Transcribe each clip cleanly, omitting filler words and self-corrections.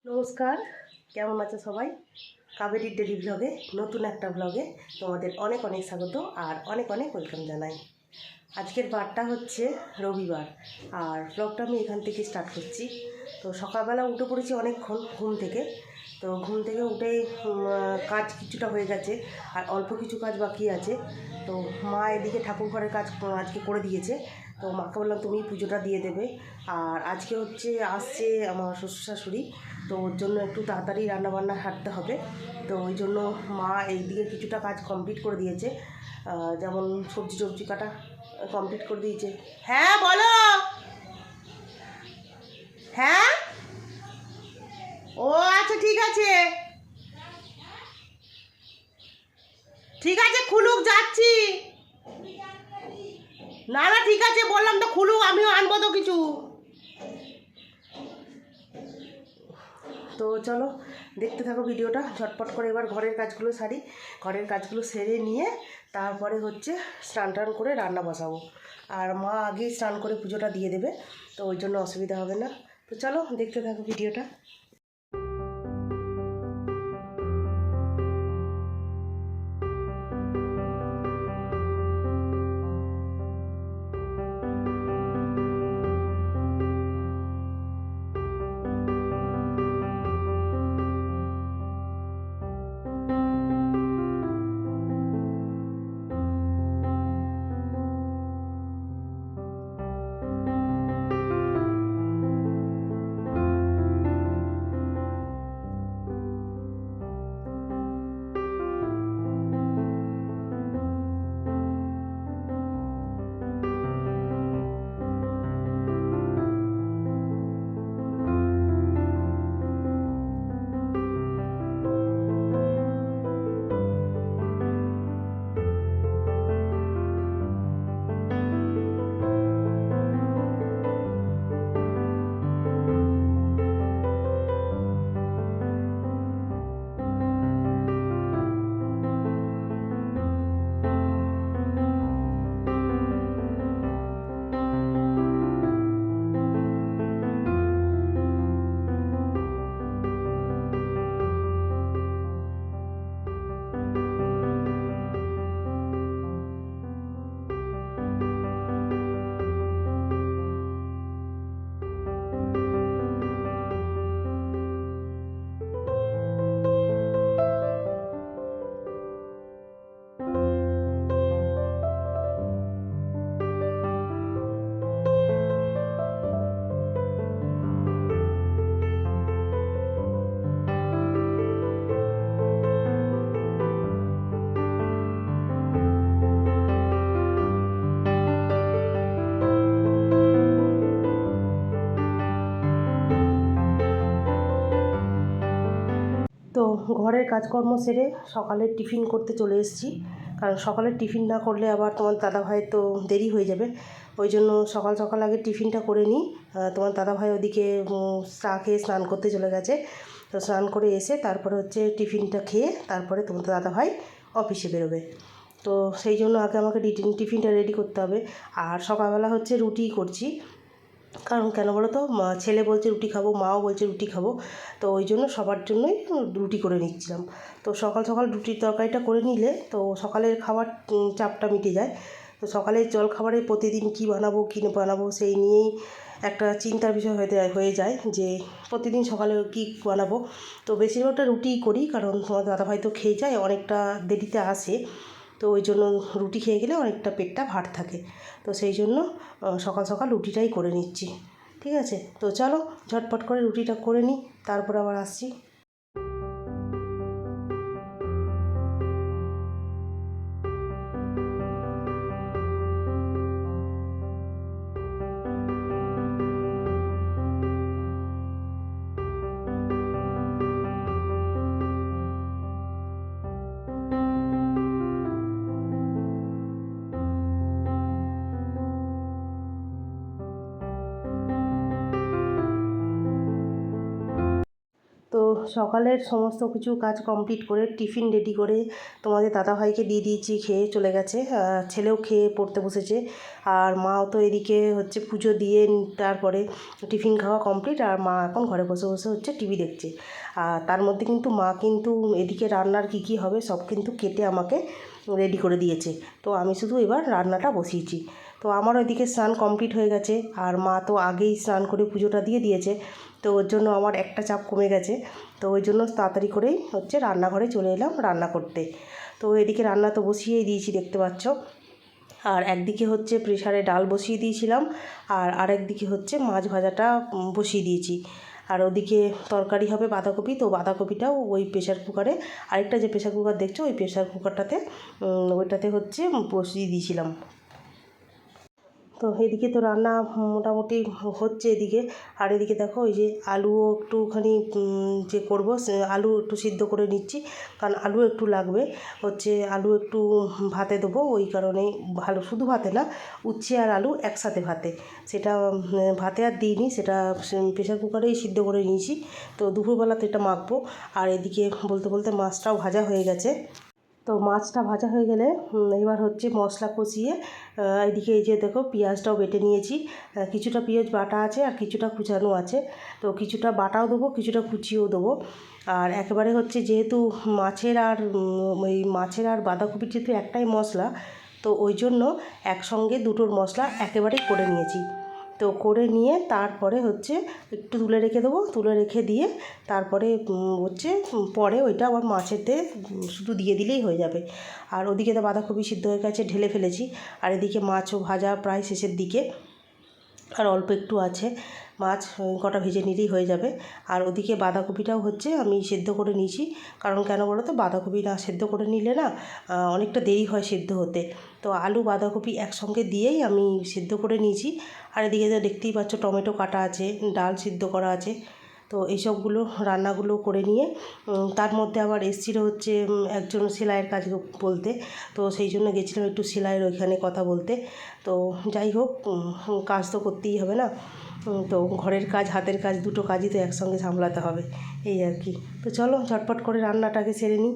নমস্কার, কেমন আছে সবাই? কাবেরীর ডেলি ব্লগে, নতুন একটা ব্লগে তোমাদের অনেক অনেক স্বাগত আর অনেক অনেক ওয়েলকাম জানাই। আজকের বারটা হচ্ছে রবিবার আর ব্লগটা আমি এখান থেকে স্টার্ট করছি। তো সকালবেলা উঠে পড়েছি অনেকক্ষণ ঘুম থেকে। তো ঘুম থেকে উঠে কাজ কিছুটা হয়ে গেছে আর অল্প কিছু কাজ বাকি আছে। তো মা এদিকে ঠাকুর ঘরের কাজ আজকে করে দিয়েছে। তো মাকে বললাম তুমি পুজোটা দিয়ে দেবে। আর আজকে আসছে আমার শ্বশুর শাশুড়ি, তো ওর জন্য একটু তাড়াতাড়ি রান্নাবান্না হাঁটতে হবে। তো ওই জন্য মা এইদিকে কিছুটা কাজ কমপ্লিট করে দিয়েছে, যেমন সবজি কাটা কমপ্লিট করে দিয়েছে। হ্যাঁ বলো। হ্যাঁ, ও আচ্ছা ঠিক আছে, ঠিক আছে খুলুক, যাচ্ছি। না না ঠিক আছে, বললাম তো খুলুক, আমিও আনবো তো কিছু। তো চলো দেখতে থাকো ভিডিওটা, ঝটপট করে এবার ঘরের কাজগুলো সারি। ঘরের কাজগুলো সেরে নিয়ে তারপরে স্নান টান করে রান্না বসাবো। আর মা আগেই স্নান করে পুজোটা দিয়ে দেবে, তো ওই জন্য অসুবিধা হবে না। তো চলো দেখতে থাকো ভিডিওটা। তো ঘরের কাজকর্ম সেরে সকালের টিফিন করতে চলে এসেছি, কারণ সকালের টিফিন না করলে আবার তোমার দাদাভাই তো দেরি হয়ে যাবে। ওই জন্য সকাল সকাল আগে টিফিনটা করে নিই। তোমার দাদাভাই ওদিকে চা খেয়ে স্নান করতে চলে গেছে। তো স্নান করে এসে তারপরে টিফিনটা খেয়ে তারপরে তোমার দাদাভাই অফিসে বেরোবে। তো সেই জন্য আগে আমাকে টিফিনটা রেডি করতে হবে। আর সকালবেলা রুটি করছি, কারণ কেন বলো তো, ছেলে বলছে রুটি খাবো, মাও বলছে রুটি খাবো। তো ওই জন্য সবার জন্যই রুটি করে নিচ্ছিলাম। তো সকাল সকাল রুটির তরকারিটা করে নিলে তো সকালের খাবার চাপটা মিটে যায়। তো সকালের জলখাবারে প্রতিদিন কী বানাবো কী বানাবো সেই নিয়েই একটা চিন্তার বিষয় হয়ে যায় যে প্রতিদিন সকালে কী বানাবো। তো বেশিরভাগটা রুটিই করি, কারণ তোমার দাদাভাই তো খেয়ে যায়, অনেকটা দেরিতে আসে। তো ওই জন্য রুটি খেয়ে গেলে অনেকটা পেটটা ভার থাকে। তো সেই জন্য সকাল সকাল রুটিটাই করে নিচ্ছি। ঠিক আছে, তো চলো ঝটপট করে রুটিটা করে নিই, তারপর আবার আসছি। তো সকালের সমস্ত কিছু কাজ কমপ্লিট করে টিফিন রেডি করে তোমাদের দাদাভাইকে দিয়ে দিয়েছি, খেয়ে চলে গেছে। ছেলেও খেয়ে পড়তে বসেছে, আর মাও তো এদিকে হচ্ছে পুজো দিয়ে তারপরে টিফিন খাওয়া কমপ্লিট, আর মা এখন ঘরে বসে বসে হচ্ছে টিভি দেখছে। আর তার মধ্যে কিন্তু মা কিন্তু এদিকে রান্নার কী কী হবে সব কিন্তু কেটে আমাকে রেডি করে দিয়েছে। তো আমি শুধু এবার রান্নাটা বসিয়েছি। তো আমার ওইদিকে স্নান কমপ্লিট হয়ে গেছে, আর মা তো আগেই স্নান করে পুজোটা দিয়ে দিয়েছে। তো ওর জন্য আমার একটা চাপ কমে গেছে। তো ওই জন্য তাড়াতাড়ি করেই হচ্ছে রান্নাঘরে চলে এলাম রান্না করতে। তো এদিকে রান্না তো বসিয়েই দিয়েছি, দেখতে পাচ্ছ। আর একদিকে হচ্ছে প্রেসারে ডাল বসিয়ে দিয়েছিলাম, আর আরেকদিকে হচ্ছে মাছ ভাজাটা বসিয়ে দিয়েছি। আর ওদিকে তরকারি হবে বাঁধাকপি, তো বাঁধাকপিটাও ওই প্রেসার কুকারে, আরেকটা যে প্রেসার কুকার দেখছো ওই প্রেসার কুকারটাতে ওইটাতে হচ্ছে বসিয়ে দিয়েছিলাম। তো এদিকে তো রান্না মোটামুটি হচ্ছে এদিকে। আর এদিকে দেখো ওই যে আলুও একটুখানি যে করবো আলু একটু সিদ্ধ করে নিচ্ছি, কারণ আলু একটু লাগবে। হচ্ছে আলু একটু ভাতে দেবো, ওই কারণে ভালো শুধু ভাতে না, উচ্ছে আর আলু একসাথে ভাতে, সেটা ভাতে আর দিইনি, সেটা প্রেসার কুকারেই সিদ্ধ করে নিয়েছি। তো দুপুরবেলাতে এটা মাখবো। আর এদিকে বলতে বলতে মাছটাও ভাজা হয়ে গেছে। তো মাছটা ভাজা হয়ে গেলে এবার হচ্ছে মশলা কষিয়ে এদিকে এই যে দেখো পেঁয়াজটাও বেটে নিয়েছি। কিছুটা পেঁয়াজ বাটা আছে আর কিছুটা কুচানো আছে। তো কিছুটা বাটাও দেবো, কিছুটা কুচিয়েও দেবো। আর একেবারে হচ্ছে যেহেতু মাছের আর বাঁধাকপির যেহেতু একটাই মশলা, তো ওই জন্য একসঙ্গে দুটোর মশলা একেবারেই করে নিয়েছি। তো করে নিয়ে তারপরে হচ্ছে একটু তুলে রেখে দেবো, তুলে রেখে দিয়ে তারপরে হচ্ছে পরে ওইটা আবার মাছেতে শুধু দিয়ে দিলেই হয়ে যাবে। আর ওদিকে তো বাঁধাকপি সিদ্ধ হয়ে গেছে, ঢেলে ফেলেছি। আর এদিকে মাছও ভাজা প্রায় শেষের দিকে, আর অল্প একটু আছে মাছ, কটা ভেজে নিলেই হয়ে যাবে। আর ওদিকে বাঁধাকপিটাও হচ্ছে আমি সেদ্ধ করে নিয়েছি, কারণ কেন বলো তো, বাঁধাকপি না সেদ্ধ করে নিলে না অনেকটা দেরি হয় সেদ্ধ হতে। তো আলু বাঁধাকপি একসঙ্গে দিয়েই আমি সেদ্ধ করে নিয়েছি। আর এদিকে তো দেখতেই পাচ্ছ টমেটো কাটা আছে, ডাল সিদ্ধ করা আছে। তো এইসবগুলো রান্নাগুলো করে নিয়ে তার মধ্যে আবার এসেছিলো হচ্ছে একজন সেলাইয়ের কাজ বলতে। তো সেই জন্য গেছিলাম একটু সেলাইয়ের ওইখানে কথা বলতে। তো যাই হোক, কাজ তো করতেই হবে না। তো ঘরের কাজ হাতের কাজ দুটো কাজই তো একসঙ্গে সামলাতে হবে, এই আর কি। তো চলো ঝটপট করে রান্নাটাকে সেরে নিই।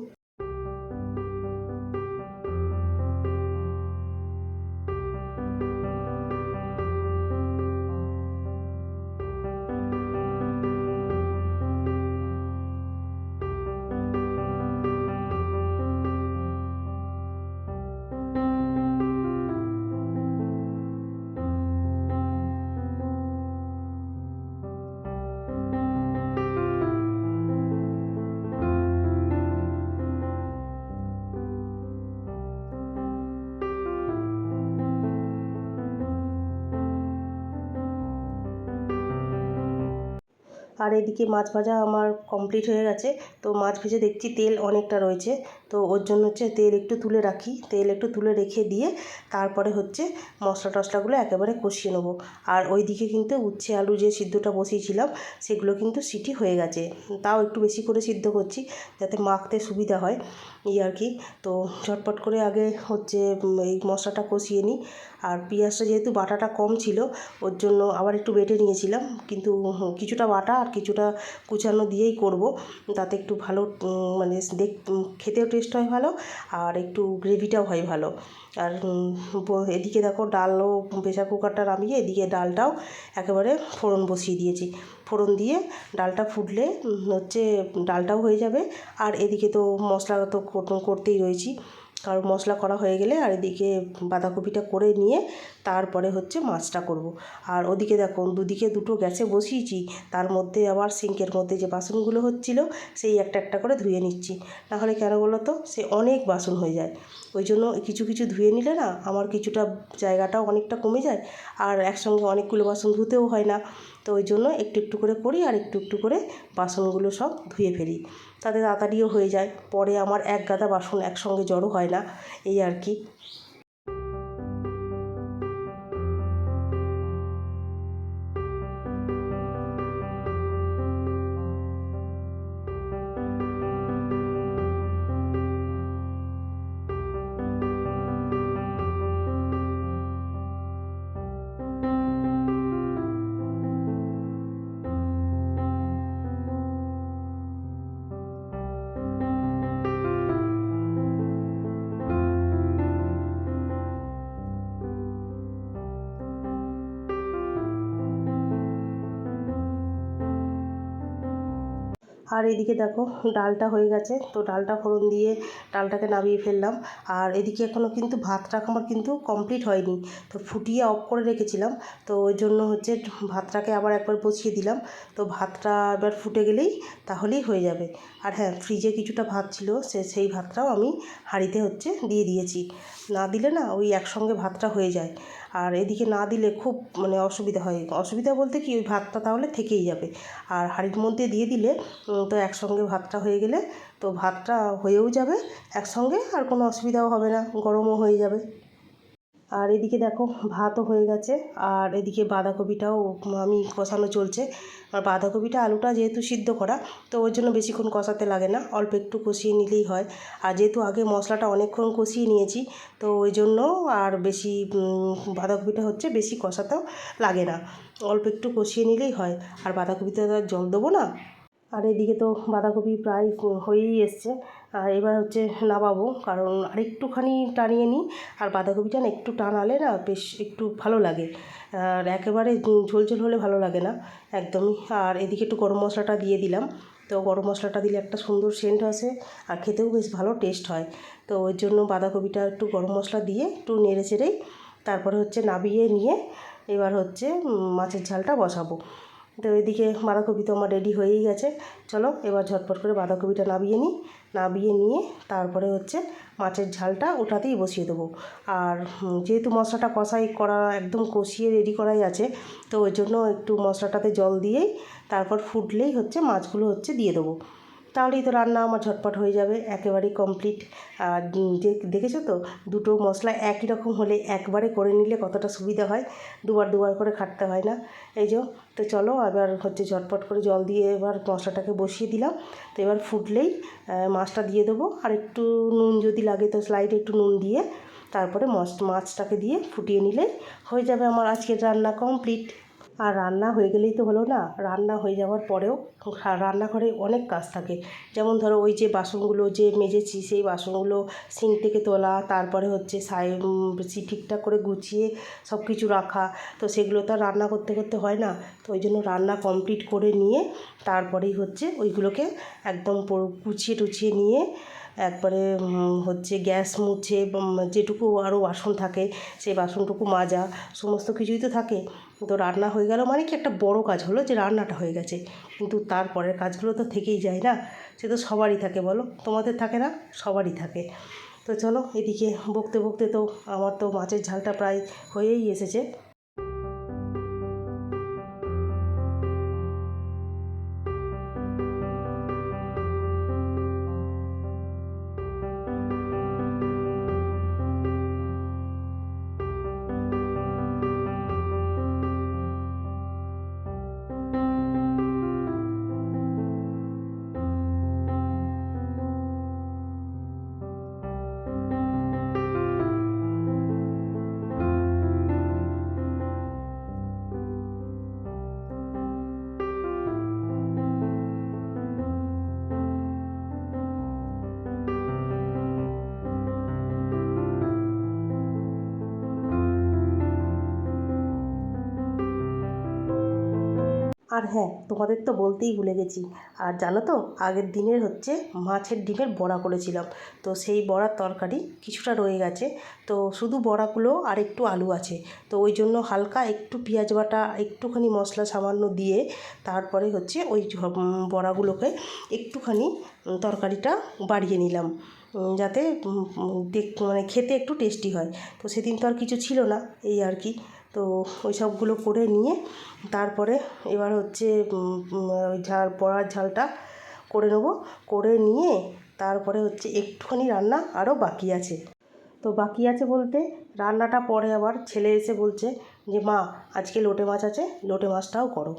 আর এদিকে মাছ ভাজা আমার কমপ্লিট হয়ে গেছে। তো মাছ ভেজে দেখছি তেল অনেকটা রয়েছে, তো ওর জন্য হচ্ছে তেল একটু তুলে রাখি, তেল একটু তুলে রেখে দিয়ে তারপরে হচ্ছে মশলা টশলাগুলো একেবারে কষিয়ে নেবো। আর ওই দিকে কিন্তু উচ্ছে আলু যে সিদ্ধটা বসিয়েছিলাম সেগুলো কিন্তু সিটি হয়ে গেছে, তাও একটু বেশি করে সিদ্ধ করছি যাতে মাখতে সুবিধা হয়, এই আর কি। তো ঝটপট করে আগে হচ্ছে এই মশলাটা কষিয়ে নিই। আর পেঁয়াজটা যেহেতু বাটাটা কম ছিল ওর জন্য আবার একটু বেটে নিয়েছিলাম, কিন্তু কিছুটা বাটা আর কিছুটা কুচানো দিয়েই করব, তাতে একটু ভালো মানে খেতেও টেস্ট হয় ভালো, আর একটু গ্রেভিটাও হয় ভালো। আর এদিকে দেখো ডালও প্রেসার কুকারটা নামিয়ে এদিকে ডালটাও একেবারে ফোড়ন বসিয়ে দিয়েছি। ফোড়ন দিয়ে ডালটা ফুটলে হচ্ছে ডালটাও হয়ে যাবে, আর এদিকে তো মশলা তো করতেই রয়েছি, কারণ মশলা করা হয়ে গেলে আর এদিকে বাঁধাকপিটা করে নিয়ে তারপরে হচ্ছে মাছটা করব। আর ওদিকে দেখো দুদিকে দুটো গ্যাসে বসিয়েছি, তার মধ্যে আবার সিঙ্কের মধ্যে যে বাসনগুলো হচ্ছিলো সেই একটা একটা করে ধুয়ে নিচ্ছি। নাহলে কেন বলো তো, সে অনেক বাসন হয়ে যায়, ওই জন্য কিছু কিছু ধুয়ে নিলে না আমার কিছুটা জায়গাটাও অনেকটা কমে যায়, আর একসঙ্গে অনেকগুলো বাসন ধুতেও হয় না। তো ওই জন্য একটু একটু করে করি, আর একটু একটু করে বাসনগুলো সব ধুয়ে ফেলি, তাতে তাড়াতাড়িও হয়ে যায়, পরে আমার এক গাদা বাসন একসঙ্গে জড়ো হয় না, এই আর কি। আর এদিকে দেখো ডালটা হয়ে গেছে, তো ডালটা ফোড়ন দিয়ে ডালটাকে নামিয়ে ফেললাম। আর এদিকে এখনও কিন্তু ভাতটা আমার কিন্তু কমপ্লিট হয়নি, তো ফুটিয়ে অফ করে রেখেছিলাম, তো ওই জন্য হচ্ছে ভাতটাকে আবার একবার বসিয়ে দিলাম। তো ভাতটা এবার ফুটে গেলেই তাহলেই হয়ে যাবে। আর হ্যাঁ, ফ্রিজে কিছুটা ভাত ছিল, সেই ভাতটাও আমি হাঁড়িতে হচ্ছে দিয়ে দিয়েছি। না দিলে না ওই একসঙ্গে ভাতটা হয়ে যায়, আর এদিকে না দিলে খুব মানে অসুবিধা হয়। অসুবিধা বলতে কি, ওই ভাতটা তাহলে থেকেই যাবে। আর হাঁড়ির মধ্যে দিয়ে দিলে তো একসঙ্গে ভাতটা হয়ে গেলে তো ভাতটা হয়েও যাবে একসঙ্গে, আর কোনো অসুবিধাও হবে না, গরমও হয়ে যাবে। আর এদিকে দেখো ভাতও হয়ে গেছে, আর এদিকে বাঁধাকপিটাও আমি কষানো চলছে। আর বাঁধাকপিটা আলুটা যেহেতু সিদ্ধ করা, তো ওই জন্য বেশিক্ষণ কষাতে লাগে না, অল্প একটু কষিয়ে নিলেই হয়। আর যেহেতু আগে মশলাটা অনেকক্ষণ কষিয়ে নিয়েছি, তো ওই জন্য আর বেশি বাঁধাকপিটা হচ্ছে বেশি কষাতেও লাগে না, অল্প একটু কষিয়ে নিলেই হয়। আর বাঁধাকপিতে তো আর জল দেবো না। আর এদিকে তো বাঁধাকপি প্রায় হয়েই এসছে, আর এবার হচ্ছে নামাবো, কারণ আরেকটুখানি টানিয়ে নিই। আর বাঁধাকপিটা না একটু টানালে না বেশ একটু ভালো লাগে, আর একেবারে ঝোল ঝোল হলে ভালো লাগে না একদমই। আর এদিকে একটু গরম মশলাটা দিয়ে দিলাম, তো গরম মশলাটা দিলে একটা সুন্দর সেন্ট আসে, আর খেতেও বেশ ভালো টেস্ট হয়। তো ওই জন্য বাঁধাকপিটা একটু গরম মশলা দিয়ে একটু নেড়ে চেড়েই তারপরে হচ্ছে নামিয়ে নিয়ে এবার হচ্ছে মাছের ঝালটা বসাবো। তো এদিকে বাঁধাকপি তো আমার রেডি হয়েই গেছে। চলো এবার ঝটপট করে বাঁধাকপিটা নামিয়ে নিই, নামিয়ে নিয়ে তারপরে হচ্ছে মাছের ঝালটা ওটাতেই বসিয়ে দেবো। আর যেহেতু মশলাটা করা একদম কষিয়ে রেডি করাই আছে, তো ওই জন্য একটু মশলাটাতে জল দিয়েই তারপর ফুটলেই হচ্ছে মাছগুলো হচ্ছে দিয়ে দেবো। তাহলেই তো রান্না আমার ঝটপট হয়ে যাবে, একেবারেই কমপ্লিট। আর দেখেছো তো, দুটো মশলা একই রকম হলে একবারে করে নিলে কতটা সুবিধা হয়, দুবার দুবার করে খাটতে হয় না। এই যে, তো চলো এবার হচ্ছে ঝটপট করে জল দিয়ে এবার মশলাটাকে বসিয়ে দিলাম। তো এবার ফুটলেই মাছটা দিয়ে দেবো, আর একটু নুন যদি লাগে তো স্লাইডে একটু নুন দিয়ে তারপরে মাছটাকে দিয়ে ফুটিয়ে নিলে হয়ে যাবে আমার আজকের রান্না কমপ্লিট। আর রান্না হয়ে গেলেই তো হলো না, রান্না হয়ে যাওয়ার পরেও রান্নাঘরে অনেক কাজ থাকে। যেমন ধরো ওই যে বাসনগুলো যে মেজেছি, সেই বাসনগুলো সিঙ্ক থেকে তোলা, তারপরে হচ্ছে ঠিকঠাক করে গুছিয়ে সব কিছু রাখা। তো সেগুলো তো আর রান্না করতে করতে হয় না, তো ওই জন্য রান্না কমপ্লিট করে নিয়ে তারপরেই হচ্ছে ওইগুলোকে একদম গুছিয়ে টুছিয়ে নিয়ে একবারে হচ্ছে গ্যাস মুছে যেটুকু আরও বাসন থাকে সেই বাসনটুকু মাজা, সমস্ত কিছুই তো থাকে। তো রান্না হয়ে গেল মানে কি একটা বড় কাজ হলো যে রান্নাটা হয়ে গেছে, কিন্তু তারপরের কাজগুলো তো থেকেই যায় না, সে তো সবারই থাকে, বলো তোমাদের থাকে না? সবারই থাকে। তো চলো এদিকে বকতে বকতে তো আমার তো মাছের ঝালটা প্রায় হয়েই এসেছে। আর হ্যাঁ, তোমাদের তো বলতেই ভুলে গেছি, আর জানো তো আগের দিনের হচ্ছে মাছের ডিমের বড়া করেছিলাম, তো সেই বড়ার তরকারি কিছুটা রয়ে গেছে। তো শুধু বড়াগুলো আর একটু আলু আছে, তো ওই জন্য হালকা একটু পেঁয়াজ বাটা একটুখানি মশলা সামান্য দিয়ে তারপরে হচ্ছে ওই বড়াগুলোকে একটুখানি তরকারিটা বাড়িয়ে নিলাম, যাতে মানে খেতে একটু টেস্টি হয়। তো সেদিন তো আর কিছু ছিল না, এই আর কি। তো ওই সবগুলো করে নিয়ে তারপরে এবার হচ্ছে ওই বড়ার ঝালটা করে নেবো, করে নিয়ে তারপরে হচ্ছে একটুখানি রান্না আরও বাকি আছে। তো বাকি আছে বলতে রান্নাটা পরে আবার ছেলে এসে বলছে যে মা আজকে লোটে মাছ আছে, লোটে মাছটাও করো।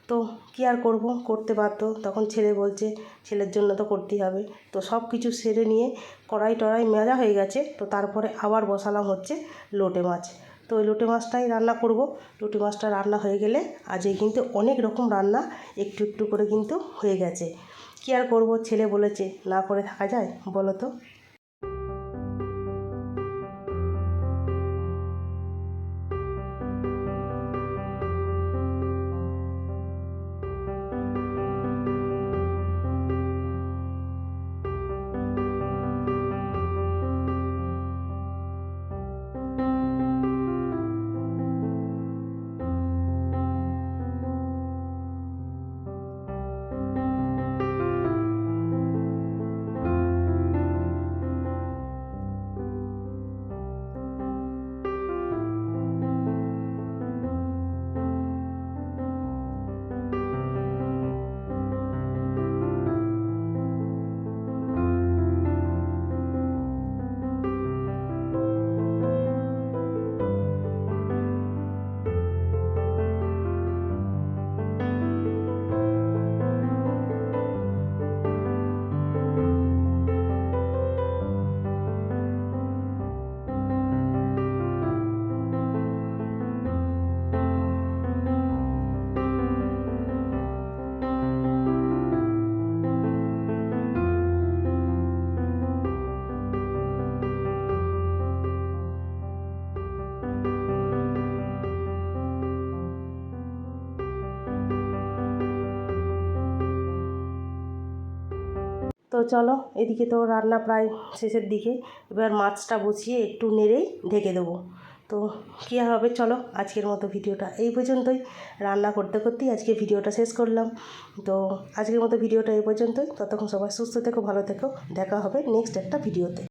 তো কী আর করব, করতে বাধ্য, তখন ছেলে বলছে, ছেলের জন্য তো করতেই হবে। তো সব কিছু সেরে নিয়ে কড়াই টড়াই মেজা হয়ে গেছে, তো তারপরে আবার বসালাম হচ্ছে লোটে মাছ। তো ওই লোটে মাছটাই রান্না করব। লোটে মাছটা রান্না হয়ে গেলে আজকে কিন্তু অনেক রকম রান্না একটু একটু করে কিন্তু হয়ে গেছে। কী আর করব, ছেলে বলেছে, না করে থাকা যায় বলো তো। চলো, এদিকে তো রান্না প্রায় শেষের দিকে। এবার মাছটা বসিয়ে একটু নেড়েই ঢেকে দেবো। তো কী আর হবে, চলো আজকের মতো ভিডিওটা এই পর্যন্তই। রান্না করতে করতেই আজকে ভিডিওটা শেষ করলাম। তো আজকের মতো ভিডিওটা এই পর্যন্তই। ততক্ষণ সবাই সুস্থ থেকো, ভালো থেকো। দেখা হবে নেক্সট একটা ভিডিওতে।